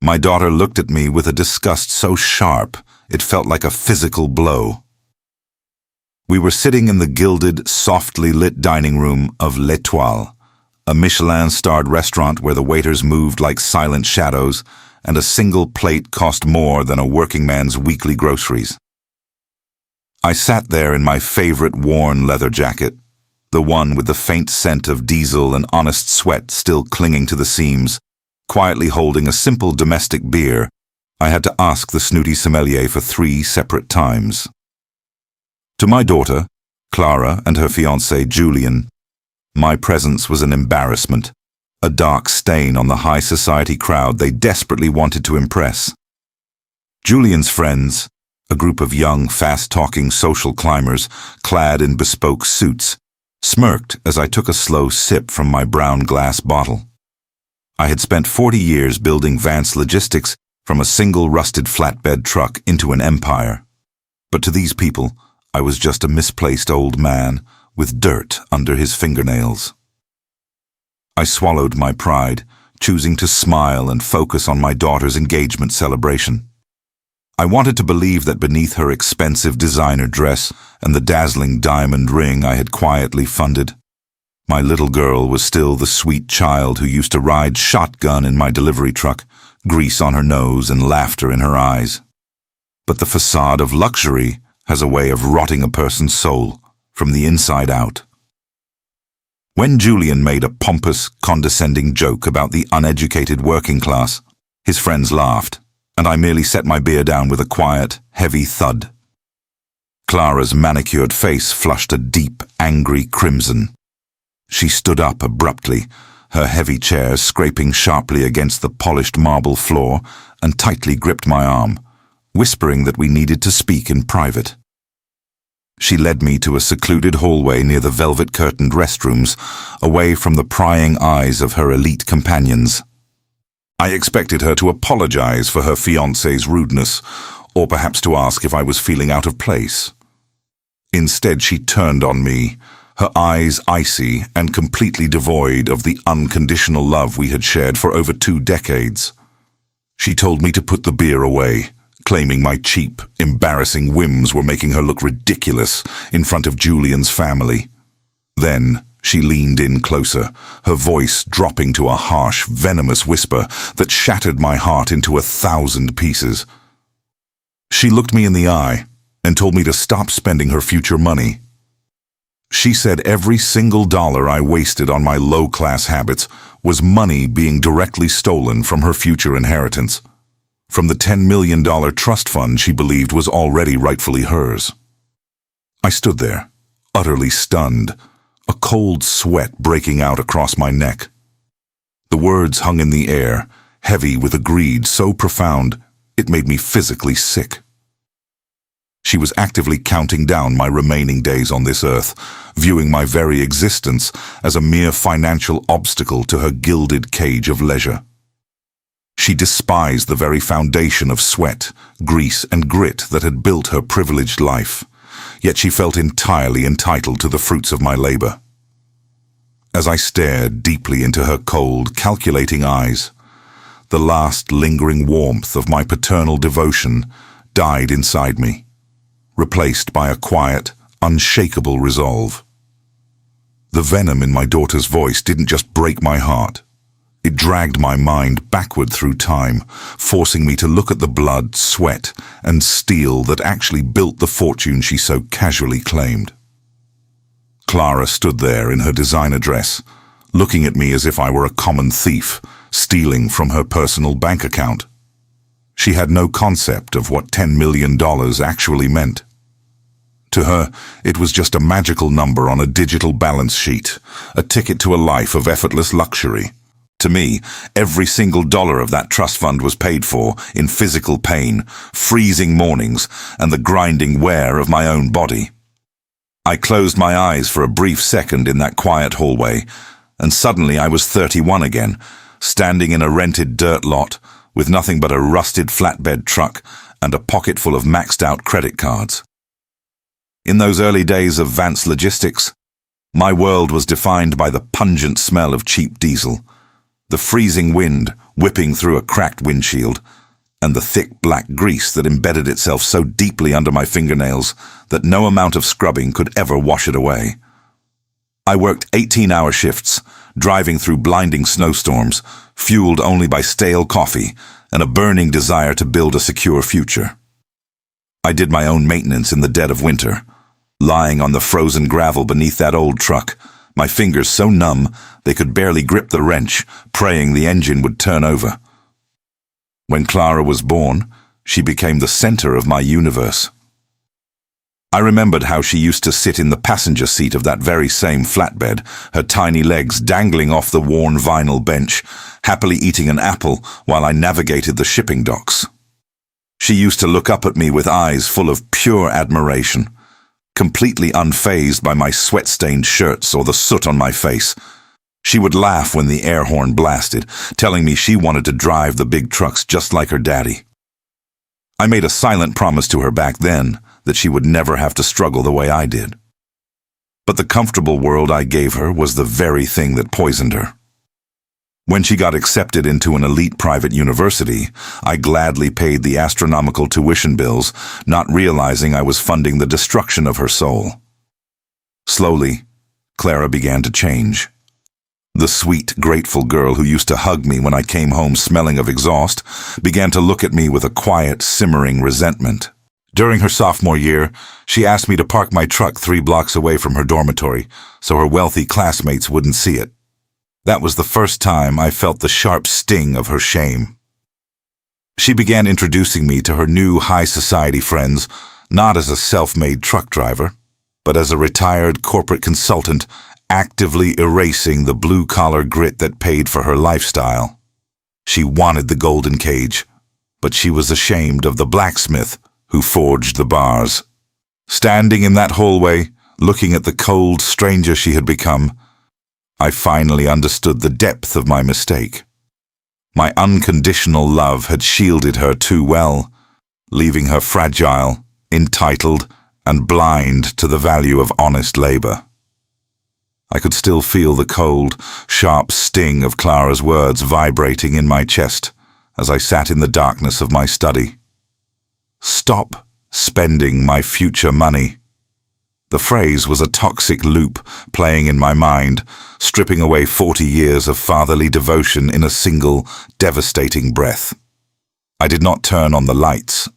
My daughter looked at me with a disgust so sharp it felt like a physical blow. We were sitting in the gilded, softly lit dining room of L'Étoile, a Michelin-starred restaurant where the waiters moved like silent shadows and a single plate cost more than a working man's weekly groceries. I sat there in my favorite worn leather jacket, the one with the faint scent of diesel and honest sweat still clinging to the seams, quietly holding a simple domestic beer I had to ask the snooty sommelier for 3 separate times. To my daughter, Clara, and her fiancé, Julian, my presence was an embarrassment, a dark stain on the high society crowd they desperately wanted to impress. Julian's friends, a group of young, fast-talking social climbers clad in bespoke suits, smirked as I took a slow sip from my brown glass bottle. I had spent 40 years building Vance Logistics from a single rusted flatbed truck into an empire. But to these people, I was just a misplaced old man with dirt under his fingernails. I swallowed my pride, choosing to smile and focus on my daughter's engagement celebration. I wanted to believe that beneath her expensive designer dress and the dazzling diamond ring I had quietly funded, my little girl was still the sweet child who used to ride shotgun in my delivery truck, grease on her nose and laughter in her eyes. But the facade of luxury has a way of rotting a person's soul from the inside out. When Julian made a pompous, condescending joke about the uneducated working class, his friends laughed, and I merely set my beer down with a quiet, heavy thud. Clara's manicured face flushed a deep, angry crimson. She stood up abruptly, her heavy chair scraping sharply against the polished marble floor, and tightly gripped my arm, whispering that we needed to speak in private. She led me to a secluded hallway near the velvet-curtained restrooms, away from the prying eyes of her elite companions. I expected her to apologize for her fiancé's rudeness, or perhaps to ask if I was feeling out of place. Instead, she turned on me, her eyes icy and completely devoid of the unconditional love we had shared for over 2 decades. She told me to put the beer away, claiming my cheap, embarrassing whims were making her look ridiculous in front of Julian's family. Then she leaned in closer, her voice dropping to a harsh, venomous whisper that shattered my heart into 1,000 pieces. She looked me in the eye and told me to stop spending her future money. She said every single dollar I wasted on my low-class habits was money being directly stolen from her future inheritance, from the $10 million trust fund she believed was already rightfully hers. I stood there, utterly stunned, a cold sweat breaking out across my neck. The words hung in the air, heavy with a greed so profound it made me physically sick. She was actively counting down my remaining days on this earth, viewing my very existence as a mere financial obstacle to her gilded cage of leisure. She despised the very foundation of sweat, grease, and grit that had built her privileged life, yet she felt entirely entitled to the fruits of my labor. As I stared deeply into her cold, calculating eyes, the last lingering warmth of my paternal devotion died inside me, replaced by a quiet, unshakable resolve. The venom in my daughter's voice didn't just break my heart. It dragged my mind backward through time, forcing me to look at the blood, sweat, and steel that actually built the fortune she so casually claimed. Clara stood there in her designer dress, looking at me as if I were a common thief, stealing from her personal bank account. She had no concept of what $10 million actually meant. To her, it was just a magical number on a digital balance sheet, a ticket to a life of effortless luxury. To me, every single dollar of that trust fund was paid for in physical pain, freezing mornings, and the grinding wear of my own body. I closed my eyes for a brief second in that quiet hallway, and suddenly I was 31 again, standing in a rented dirt lot with nothing but a rusted flatbed truck and a pocket full of maxed-out credit cards. In those early days of Vance Logistics, my world was defined by the pungent smell of cheap diesel, the freezing wind whipping through a cracked windshield, and the thick black grease that embedded itself so deeply under my fingernails that no amount of scrubbing could ever wash it away. I worked 18-hour shifts, driving through blinding snowstorms, fueled only by stale coffee and a burning desire to build a secure future. I did my own maintenance in the dead of winter, lying on the frozen gravel beneath that old truck, my fingers so numb they could barely grip the wrench, praying the engine would turn over. When Clara was born, she became the center of my universe. I remembered how she used to sit in the passenger seat of that very same flatbed, her tiny legs dangling off the worn vinyl bench, happily eating an apple while I navigated the shipping docks. She used to look up at me with eyes full of pure admiration, completely unfazed by my sweat-stained shirts or the soot on my face. She would laugh when the air horn blasted, telling me she wanted to drive the big trucks just like her daddy. I made a silent promise to her back then that she would never have to struggle the way I did. But the comfortable world I gave her was the very thing that poisoned her. When she got accepted into an elite private university, I gladly paid the astronomical tuition bills, not realizing I was funding the destruction of her soul. Slowly, Clara began to change. The sweet, grateful girl who used to hug me when I came home smelling of exhaust began to look at me with a quiet, simmering resentment. During her sophomore year, she asked me to park my truck 3 blocks away from her dormitory so her wealthy classmates wouldn't see it. That was the first time I felt the sharp sting of her shame. She began introducing me to her new high society friends, not as a self-made truck driver, but as a retired corporate consultant actively erasing the blue-collar grit that paid for her lifestyle. She wanted the golden cage, but she was ashamed of the blacksmith who forged the bars. Standing in that hallway, looking at the cold stranger she had become, I finally understood the depth of my mistake. My unconditional love had shielded her too well, leaving her fragile, entitled, and blind to the value of honest labor. I could still feel the cold, sharp sting of Clara's words vibrating in my chest as I sat in the darkness of my study. Stop spending my future money. The phrase was a toxic loop playing in my mind, stripping away 40 years of fatherly devotion in a single, devastating breath. I did not turn on the lights.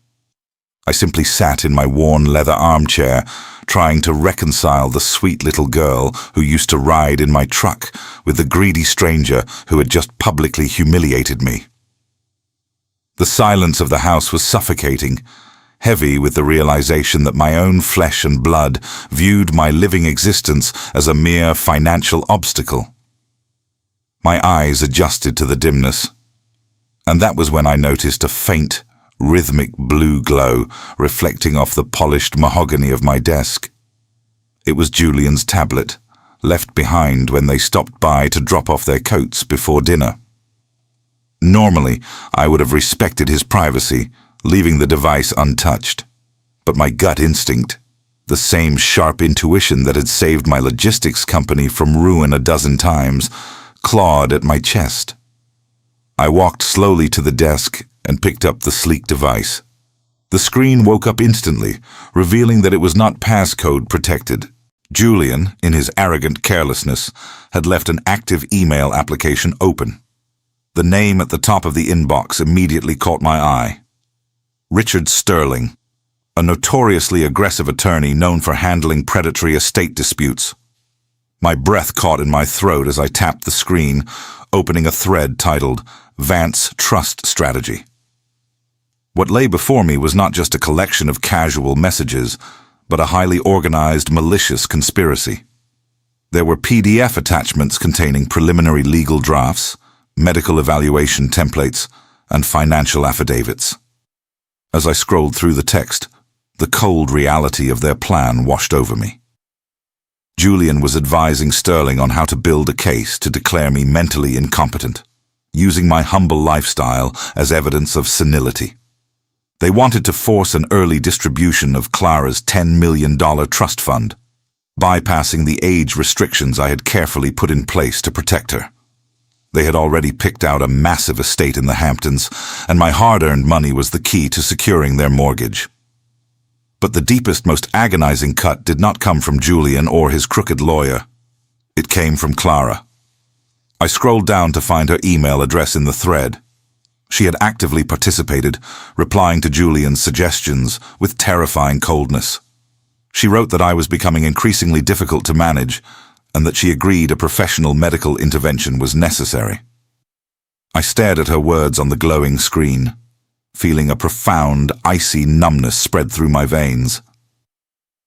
I simply sat in my worn leather armchair, trying to reconcile the sweet little girl who used to ride in my truck with the greedy stranger who had just publicly humiliated me. The silence of the house was suffocating, heavy with the realization that my own flesh and blood viewed my living existence as a mere financial obstacle. My eyes adjusted to the dimness, and that was when I noticed a faint, rhythmic blue glow reflecting off the polished mahogany of my desk. It was Julian's tablet, left behind when they stopped by to drop off their coats before dinner. Normally, I would have respected his privacy, leaving the device untouched. But my gut instinct, the same sharp intuition that had saved my logistics company from ruin a dozen times, clawed at my chest. I walked slowly to the desk and picked up the sleek device. The screen woke up instantly, revealing that it was not passcode protected. Julian, in his arrogant carelessness, had left an active email application open. The name at the top of the inbox immediately caught my eye. Richard Sterling, a notoriously aggressive attorney known for handling predatory estate disputes. My breath caught in my throat as I tapped the screen, opening a thread titled Vance Trust Strategy. What lay before me was not just a collection of casual messages, but a highly organized, malicious conspiracy. There were PDF attachments containing preliminary legal drafts, medical evaluation templates, and financial affidavits. As I scrolled through the text, the cold reality of their plan washed over me. Julian was advising Sterling on how to build a case to declare me mentally incompetent, using my humble lifestyle as evidence of senility. They wanted to force an early distribution of Clara's $10 million trust fund, bypassing the age restrictions I had carefully put in place to protect her. They had already picked out a massive estate in the Hamptons, and my hard-earned money was the key to securing their mortgage. But the deepest, most agonizing cut did not come from Julian or his crooked lawyer. It came from Clara. I scrolled down to find her email address in the thread. She had actively participated, replying to Julian's suggestions with terrifying coldness. She wrote that I was becoming increasingly difficult to manage, and that she agreed a professional medical intervention was necessary. I stared at her words on the glowing screen, feeling a profound, icy numbness spread through my veins.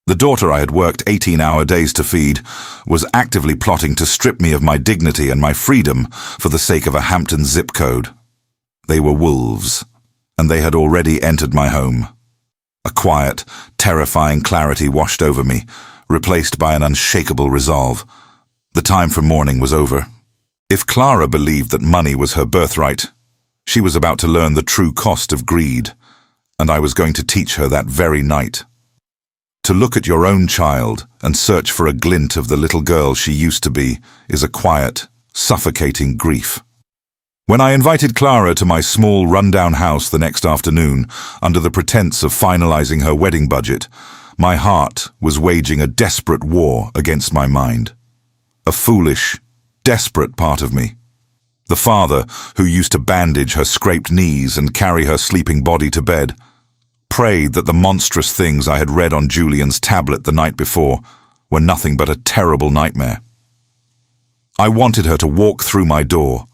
The daughter I had worked 18-hour days to feed was actively plotting to strip me of my dignity and my freedom for the sake of a Hampton zip code. They were wolves, and they had already entered my home. A quiet, terrifying clarity washed over me, replaced by an unshakable resolve. The time for mourning was over. If Clara believed that money was her birthright, she was about to learn the true cost of greed, and I was going to teach her that very night. To look at your own child and search for a glint of the little girl she used to be is a quiet, suffocating grief. When I invited Clara to my small, run-down house the next afternoon, under the pretense of finalizing her wedding budget, my heart was waging a desperate war against my mind. A foolish, desperate part of me. The father, who used to bandage her scraped knees and carry her sleeping body to bed, prayed that the monstrous things I had read on Julian's tablet the night before were nothing but a terrible nightmare. I wanted her to walk through my door,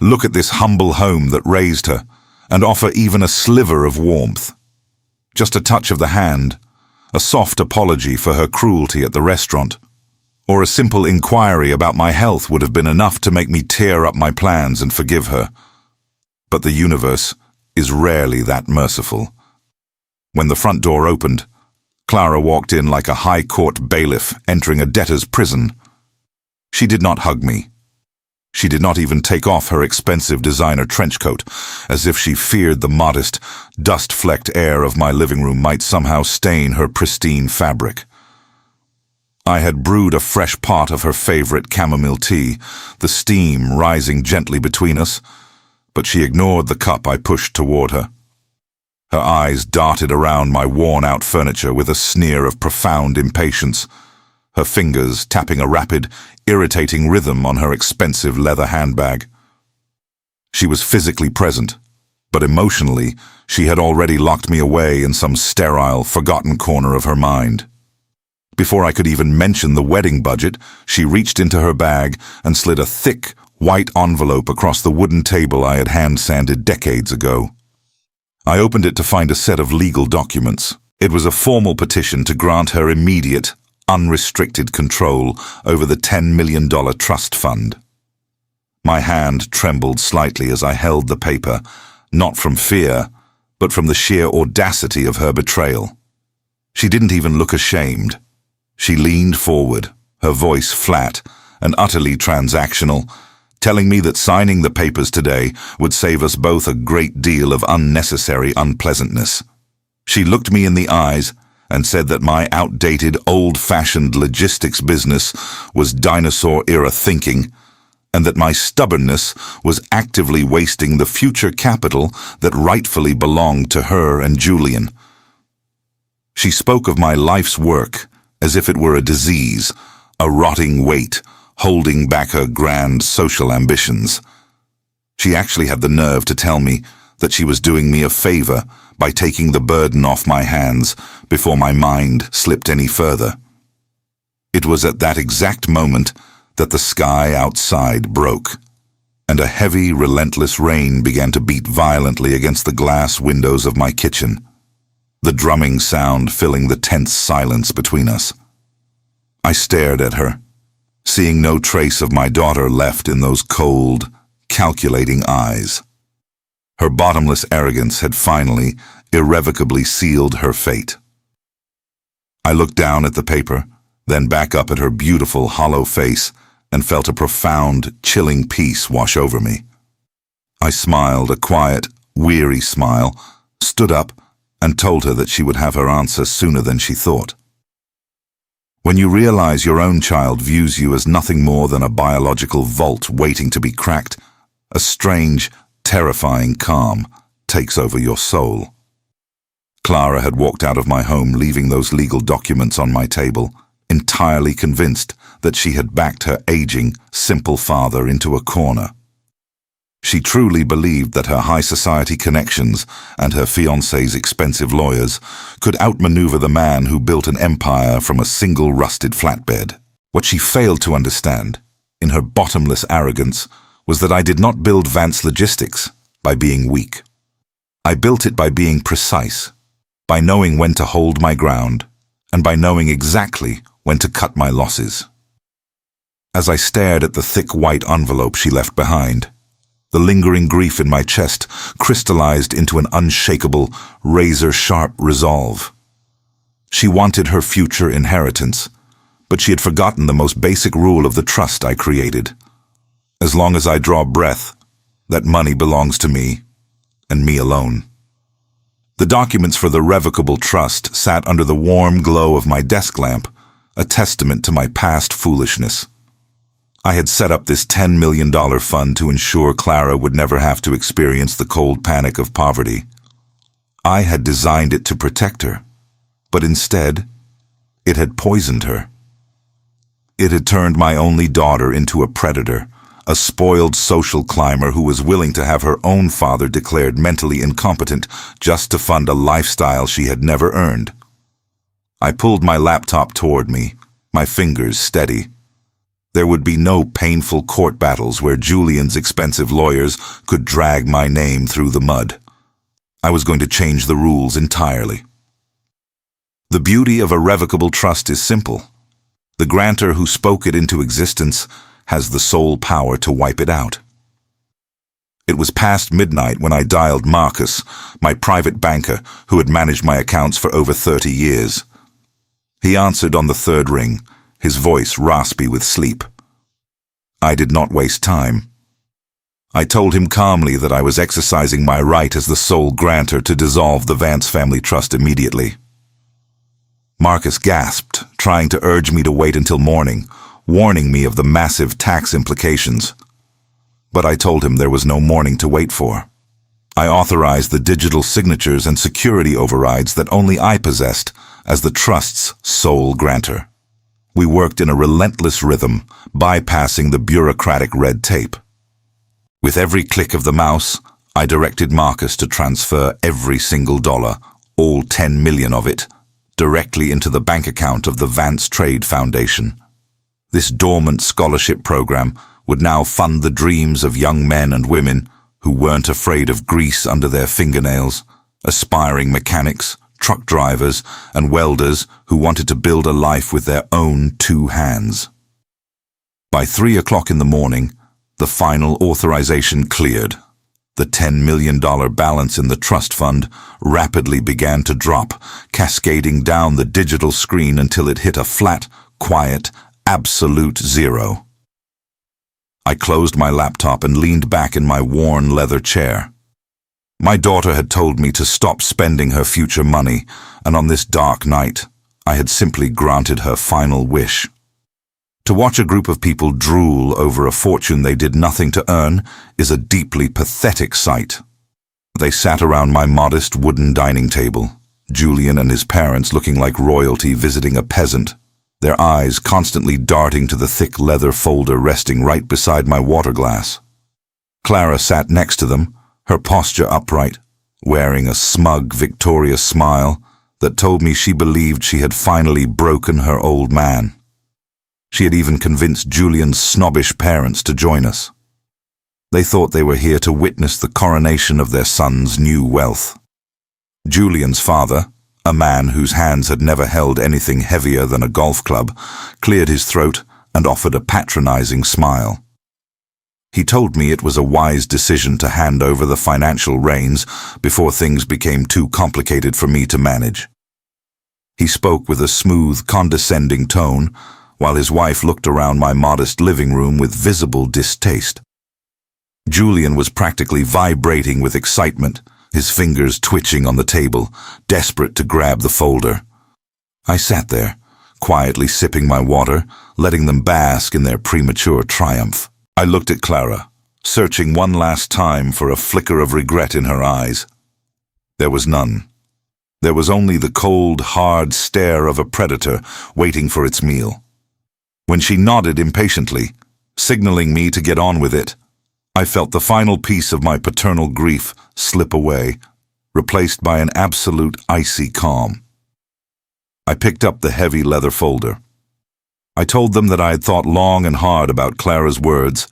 look at this humble home that raised her, and offer even a sliver of warmth. Just a touch of the hand, a soft apology for her cruelty at the restaurant, or a simple inquiry about my health would have been enough to make me tear up my plans and forgive her. But the universe is rarely that merciful. When the front door opened, Clara walked in like a high court bailiff entering a debtor's prison. She did not hug me. She did not even take off her expensive designer trench coat, as if she feared the modest, dust-flecked air of my living room might somehow stain her pristine fabric. I had brewed a fresh pot of her favorite chamomile tea, the steam rising gently between us, but she ignored the cup I pushed toward her. Her eyes darted around my worn-out furniture with a sneer of profound impatience, her fingers tapping a rapid, irritating rhythm on her expensive leather handbag. She was physically present, but emotionally, she had already locked me away in some sterile, forgotten corner of her mind. Before I could even mention the wedding budget, she reached into her bag and slid a thick, white envelope across the wooden table I had hand-sanded decades ago. I opened it to find a set of legal documents. It was a formal petition to grant her immediate, unrestricted control over the $10 million trust fund. My hand trembled slightly as I held the paper, not from fear, but from the sheer audacity of her betrayal. She didn't even look ashamed. She leaned forward, her voice flat and utterly transactional, telling me that signing the papers today would save us both a great deal of unnecessary unpleasantness. She looked me in the eyes and said that my outdated, old-fashioned logistics business was dinosaur-era thinking, and that my stubbornness was actively wasting the future capital that rightfully belonged to her and Julian. She spoke of my life's work as if it were a disease, a rotting weight, holding back her grand social ambitions. She actually had the nerve to tell me that she was doing me a favor by taking the burden off my hands before my mind slipped any further. It was at that exact moment that the sky outside broke, and a heavy, relentless rain began to beat violently against the glass windows of my kitchen, the drumming sound filling the tense silence between us. I stared at her, seeing no trace of my daughter left in those cold, calculating eyes. Her bottomless arrogance had finally, irrevocably sealed her fate. I looked down at the paper, then back up at her beautiful, hollow face, and felt a profound, chilling peace wash over me. I smiled, a quiet, weary smile, stood up, and told her that she would have her answer sooner than she thought. When you realize your own child views you as nothing more than a biological vault waiting to be cracked, a strange, terrifying calm takes over your soul. Clara had walked out of my home, leaving those legal documents on my table, entirely convinced that she had backed her aging, simple father into a corner. She truly believed that her high society connections and her fiancé's expensive lawyers could outmaneuver the man who built an empire from a single rusted flatbed. What she failed to understand, in her bottomless arrogance, was that I did not build Vance Logistics by being weak. I built it by being precise, by knowing when to hold my ground, and by knowing exactly when to cut my losses. As I stared at the thick white envelope she left behind, the lingering grief in my chest crystallized into an unshakable, razor-sharp resolve. She wanted her future inheritance, but she had forgotten the most basic rule of the trust I created. As long as I draw breath, that money belongs to me, and me alone. The documents for the revocable trust sat under the warm glow of my desk lamp, a testament to my past foolishness. I had set up this $10 million fund to ensure Clara would never have to experience the cold panic of poverty. I had designed it to protect her, but instead, it had poisoned her. It had turned my only daughter into a predator, a spoiled social climber who was willing to have her own father declared mentally incompetent just to fund a lifestyle she had never earned. I pulled my laptop toward me, my fingers steady. There would be no painful court battles where Julian's expensive lawyers could drag my name through the mud. I was going to change the rules entirely. The beauty of a revocable trust is simple. The grantor who spoke it into existence has the sole power to wipe it out. It was past midnight when I dialed Marcus, my private banker who had managed my accounts for over 30 years. He answered on the third ring, his voice raspy with sleep. I did not waste time. I told him calmly that I was exercising my right as the sole grantor to dissolve the Vance family trust immediately. Marcus gasped, trying to urge me to wait until morning, warning me of the massive tax implications. But I told him there was no morning to wait for. I authorized the digital signatures and security overrides that only I possessed as the trust's sole grantor. We worked in a relentless rhythm, bypassing the bureaucratic red tape. With every click of the mouse, I directed Marcus to transfer every single dollar, all 10 million of it, directly into the bank account of the Vance Trade Foundation. This dormant scholarship program would now fund the dreams of young men and women who weren't afraid of grease under their fingernails, aspiring mechanics, truck drivers, and welders who wanted to build a life with their own two hands. By 3 o'clock in the morning, the final authorization cleared. The $10 million balance in the trust fund rapidly began to drop, cascading down the digital screen until it hit a flat, quiet, absolute zero. I closed my laptop and leaned back in my worn leather chair. My daughter had told me to stop spending her future money, and on this dark night, I had simply granted her final wish. To watch a group of people drool over a fortune they did nothing to earn is a deeply pathetic sight. They sat around my modest wooden dining table, Julian and his parents looking like royalty visiting a peasant, their eyes constantly darting to the thick leather folder resting right beside my water glass. Clara sat next to them, her posture upright, wearing a smug, victorious smile that told me she believed she had finally broken her old man. She had even convinced Julian's snobbish parents to join us. They thought they were here to witness the coronation of their son's new wealth. Julian's father, a man whose hands had never held anything heavier than a golf club, cleared his throat and offered a patronizing smile. He told me it was a wise decision to hand over the financial reins before things became too complicated for me to manage. He spoke with a smooth, condescending tone, while his wife looked around my modest living room with visible distaste. Julian was practically vibrating with excitement, his fingers twitching on the table, desperate to grab the folder. I sat there, quietly sipping my water, letting them bask in their premature triumph. I looked at Clara, searching one last time for a flicker of regret in her eyes. There was none. There was only the cold, hard stare of a predator waiting for its meal. When she nodded impatiently, signaling me to get on with it, I felt the final piece of my paternal grief slip away, replaced by an absolute icy calm. I picked up the heavy leather folder. I told them that I had thought long and hard about Clara's words,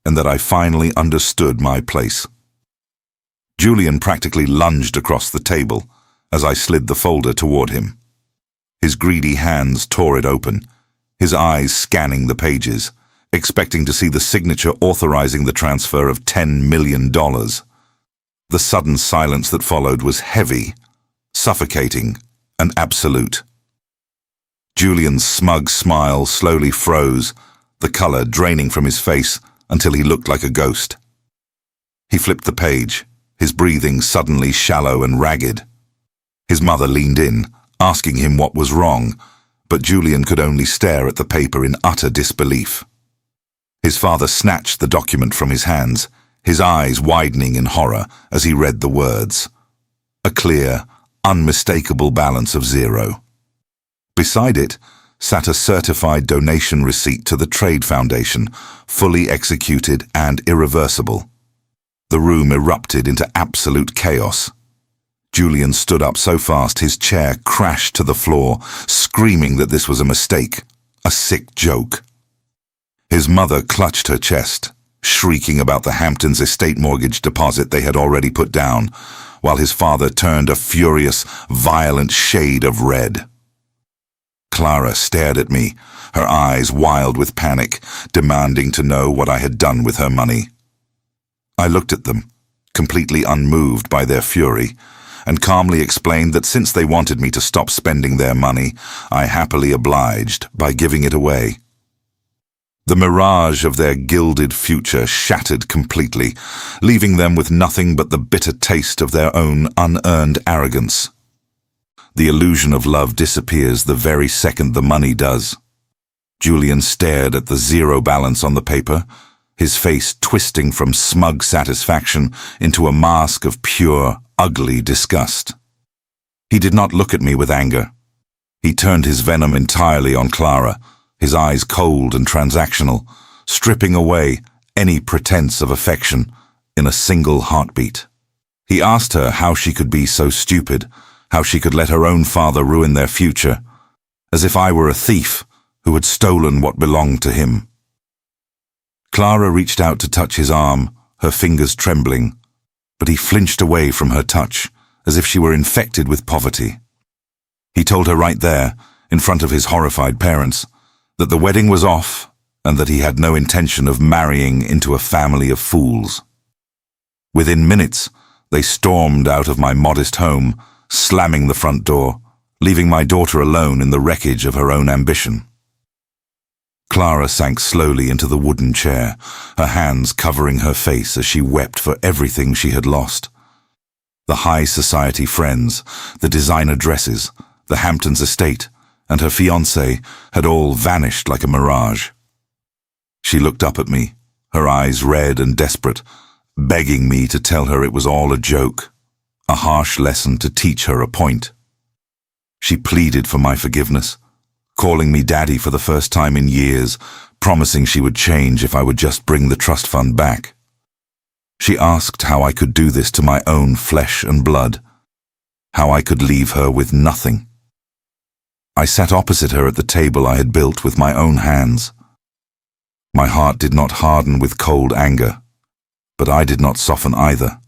and that I finally understood my place. Julian practically lunged across the table as I slid the folder toward him. His greedy hands tore it open, his eyes scanning the pages, expecting to see the signature authorizing the transfer of $10 million. The sudden silence that followed was heavy, suffocating, and absolute. Julian's smug smile slowly froze, the color draining from his face until he looked like a ghost. He flipped the page, his breathing suddenly shallow and ragged. His mother leaned in, asking him what was wrong, but Julian could only stare at the paper in utter disbelief. His father snatched the document from his hands, his eyes widening in horror as he read the words. A clear, unmistakable balance of zero. Beside it sat a certified donation receipt to the Trade Foundation, fully executed and irreversible. The room erupted into absolute chaos. Julian stood up so fast his chair crashed to the floor, screaming that this was a mistake, a sick joke. His mother clutched her chest, shrieking about the Hamptons' estate mortgage deposit they had already put down, while his father turned a furious, violent shade of red. Clara stared at me, her eyes wild with panic, demanding to know what I had done with her money. I looked at them, completely unmoved by their fury, and calmly explained that since they wanted me to stop spending their money, I happily obliged by giving it away. The mirage of their gilded future shattered completely, leaving them with nothing but the bitter taste of their own unearned arrogance. The illusion of love disappears the very second the money does. Julian stared at the zero balance on the paper, his face twisting from smug satisfaction into a mask of pure, ugly disgust. He did not look at me with anger. He turned his venom entirely on Clara, his eyes cold and transactional, stripping away any pretense of affection in a single heartbeat. He asked her how she could be so stupid, how she could let her own father ruin their future, as if I were a thief who had stolen what belonged to him. Clara reached out to touch his arm, her fingers trembling, but he flinched away from her touch, as if she were infected with poverty. He told her right there, in front of his horrified parents, that the wedding was off and that he had no intention of marrying into a family of fools. Within minutes, they stormed out of my modest home, slamming the front door, leaving my daughter alone in the wreckage of her own ambition. Clara sank slowly into the wooden chair, her hands covering her face as she wept for everything she had lost. The high society friends, the designer dresses, the Hamptons estate, and her fiancé had all vanished like a mirage. She looked up at me, her eyes red and desperate, begging me to tell her it was all a joke, a harsh lesson to teach her a point. She pleaded for my forgiveness, calling me daddy for the first time in years, promising she would change if I would just bring the trust fund back. She asked how I could do this to my own flesh and blood, how I could leave her with nothing. I sat opposite her at the table I had built with my own hands. My heart did not harden with cold anger, but I did not soften either.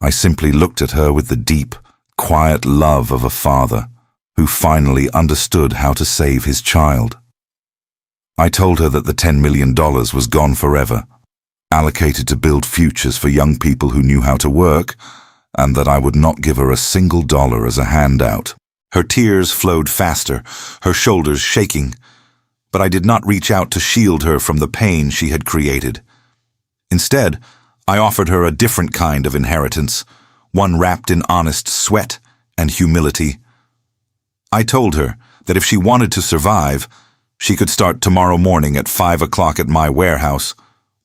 I simply looked at her with the deep, quiet love of a father who finally understood how to save his child. I told her that the $10 million was gone forever, allocated to build futures for young people who knew how to work, and that I would not give her a single dollar as a handout. Her tears flowed faster, her shoulders shaking, but I did not reach out to shield her from the pain she had created. Instead, I offered her a different kind of inheritance, one wrapped in honest sweat and humility. I told her that if she wanted to survive, she could start tomorrow morning at 5 o'clock at my warehouse,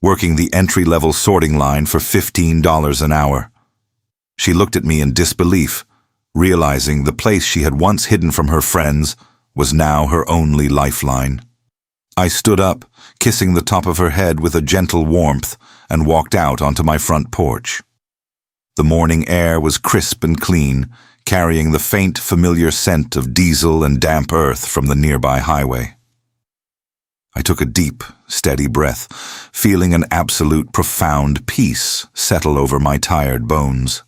working the entry-level sorting line for $15 an hour. She looked at me in disbelief, realizing the place she had once hidden from her friends was now her only lifeline. I stood up, kissing the top of her head with a gentle warmth, and walked out onto my front porch. The morning air was crisp and clean, carrying the faint, familiar scent of diesel and damp earth from the nearby highway. I took a deep, steady breath, feeling an absolute, profound peace settle over my tired bones.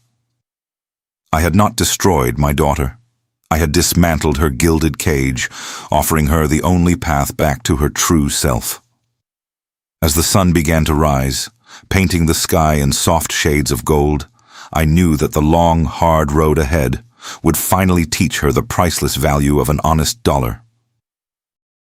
I had not destroyed my daughter. I had dismantled her gilded cage, offering her the only path back to her true self. As the sun began to rise, painting the sky in soft shades of gold, I knew that the long, hard road ahead would finally teach her the priceless value of an honest dollar.